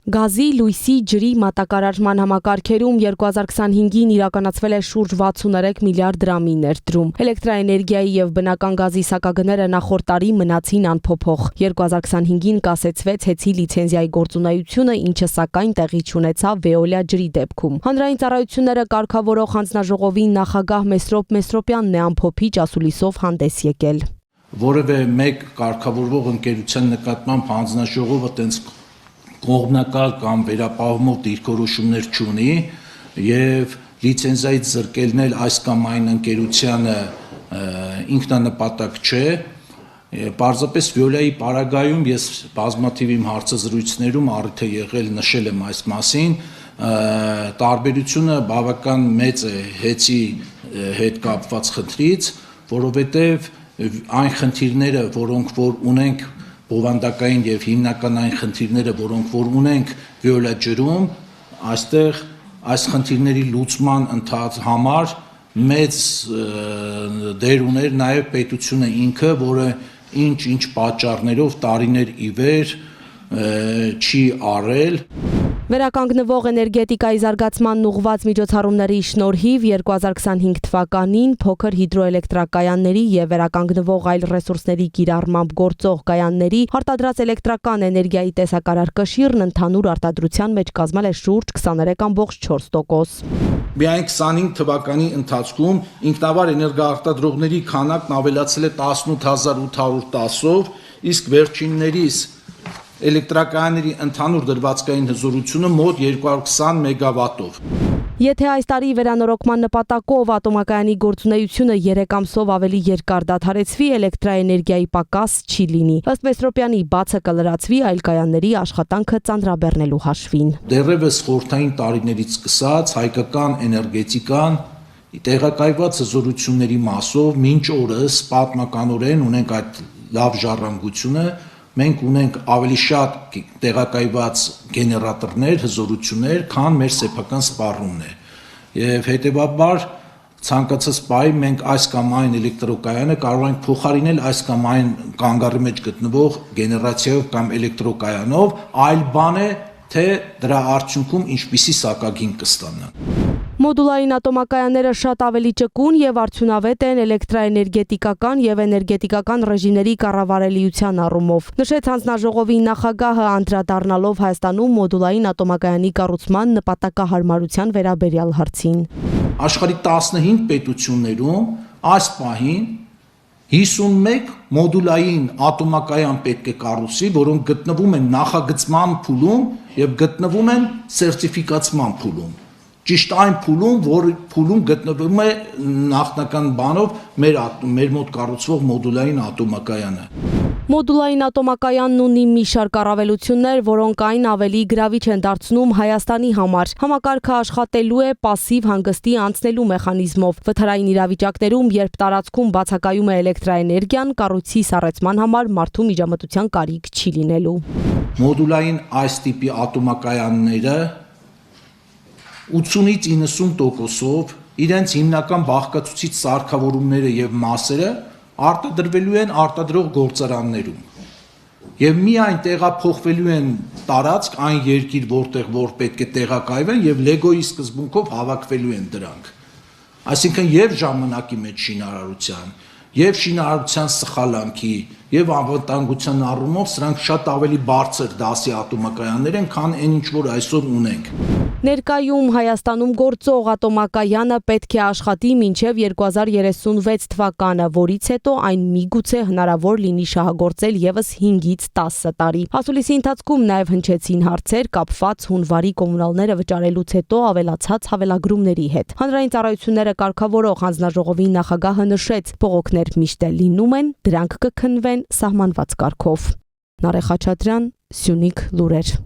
Գազի, լույսի, ջրի մատակարարման համակարգերում 2025-ին իրականացվել է շուրջ 63 միլիարդ դրամի ներդրում։ Էլեկտրաէներգիայի եւ բնական գազի սակագները նախորդ տարի մնացին անփոփոխ։ 2025-ին կասեցվեց հեծի լիցենզիայի գործունեությունը, ինչը սակայն տեղի չունեցավ Veolia ջրի դեպքում։ Հանրային ծառայությունները կարգավորող հանձնաժողովի նախագահ Մեսրոպ Մեսրոպյանն է ամփոփիչ ասուլիսով հանդես եկել։ Որևէ մեկ կարգավորող ընկերության նկատմամբ հանձնաժողովը տենց կողմնակալ կամ վերապահումով դիրքորոշումներ չունի եւ լիցենզիայից զրկելն էլ այս կամ այն ընկերությանը ինքնանպատակ չէ։ Պարզապես Veolia-ի պարագայում ես բազմաթիվ իմ հարցազրույցներում առիթ է եղել նշել եմ այս մասին, տարբերությունը բավական մեծ է հեծի հետ կապված խնդրից, որովհետեւ այն խնդիրները, որոնք որ ունենք բովանդակային եւ հիմնական այն խնդիրները, որոնք որ ունենք Veolia ջրում, այստեղ այս խնդիրների լուծման համար մեծ դեր ուներ նաեւ պետությունը ինքը, որը ինչ պատճառներով տարիներ ի վեր չի արել։ Վերականգնվող էներգետիկայի զարգացման ուղղված միջոցառումների շնորհիվ 2025 թվականին փոքր հիդրոէլեկտրակայանների եւ վերականգնվող այլ ռեսուրսների կիրառմամբ գործող կայանների արտադրած էլեկտրական էներգիայի տեսակարար կշիռն ընդհանուր արտադրության մեջ կազմել է շուրջ 23.4%։ Միայն 25 թվականի ընթացքում ինքնավար էներգոարտադրողների քանակն ավելացել է 18810-ով, իսկ վերջիններիս էլեկտրակայանների ընդհանուր դրվածքային հզորությունը մոտ 220 մեգավատով։ Եթե այս տարի վերանորոգման նպատակով ատոմակայանի գործունեությունը 3 ամսով ավելի երկար դադարեցվի, էլեկտրաէներգիայի պակաս չի լինի։ Ըստ Մեսրոպյանի, բացը կլրացվի այլ կայանների աշխատանքը ծանրաբեռնելու հաշվին։ Դեռևս խորհրդային տարիներից սկսած հայկական էներգետիկան տեղակայված հզորությունների մասով մինչ օրս պատմականորեն ունենք այդ լավ ժառանգությունը, մենք ունենք ավելի շատ տեղակայված գեներատորներ, հզորություններ, քան մեր սեփական սպառումն է։ Եվ հետեւաբար ցանկացած պահի մենք այս կամ այն էլեկտրոկայանը կարող ենք փոխարինել այս կամ այն կանգառի մեջ գտնվող գեներացիայով կամ էլեկտրոկայանով, այլ բան է, թե դրա արդյունքում ինչպիսի սակագին կստանան։ Մոդուլային ատոմակայանները շատ ավելի ճկուն եւ արդյունավետ են էլեկտրաէներգետիկական եւ էներգետիկական ռեժիմների կառավարելիության առումով։ Նշեց հանձնաժողովի նախագահը, անդրադառնալով Հայաստանում մոդուլային ատոմակայանի կառուցման նպատակահարմարության վերաբերյալ հարցին։ Աշխարհի 15 պետություններում այս պահին 51 մոդուլային ատոմակայան պետք է կառուցվի, որոնք գտնվում են նախագծման փուլում եւ գտնվում են սերտիֆիկացման փուլում։ Ճիշտ այն փուլում, որ փուլում գտնվում է նախնական բանով մեր մոտ կառուցվող մոդուլային ատոմակայանը։ Մոդուլային ատոմակայանն ունի մի շարք առավելություններ, որոնք այն ավելի գրավիչ են դարձնում Հայաստանի համար։ Համակարգը աշխատելու է պասիվ հանգստի անցնելու մեխանիզմով։ Վթարային իրավիճակներում, երբ տարածքում բացակայում է էլեկտրաէներգիան, կառույցի սառեցման համար մարդու միջամտության կարիք չի լինելու։ Մոդուլային այս տիպի ատոմակայանները 80-ից 90%-ով իրենց հիմնական բաղկացուցիչ սարքավորումները եւ մասերը արտադրվելու են արտադրող գործարաններում եւ միայն տեղափոխվելու են տարածք այն երկիր, որտեղ որ պետք է տեղակայվեն եւ Լեգոյի սկզբունքով հավաքվելու են դրանք։ Այսինքն եւ ժամանակի մեջ շինարարության, եւ շինարարության սխալանքի, եւ անվտանգության առումով սրանք շատ ավելի բարձր դասի ատոմակայաններ են, քան այն ինչ որ այսօր ունենք։ Ներկայում Հայաստանում գործող ատոմակայանը պետք է աշխատի մինչև 2036 թվականը, որից հետո այն միգուցե հնարավոր լինի շահագործել եւս 5-ից 10 տարի։ Ասուլիսի ընթացքում նաեւ հնչեցին հարցեր կապված հունվարի կոմունալները վճարելուց հետո ավելացած հավելագրումների հետ։ Հանրային ծառայությունները կարգավորող հանձնաժողովի նախագահը նշեց, փողոքներ միշտ լինում են, դրանք կքննվեն սահմանված կարգով։ Նարեխ Խաչատրյան, Սյունիք լուրեր։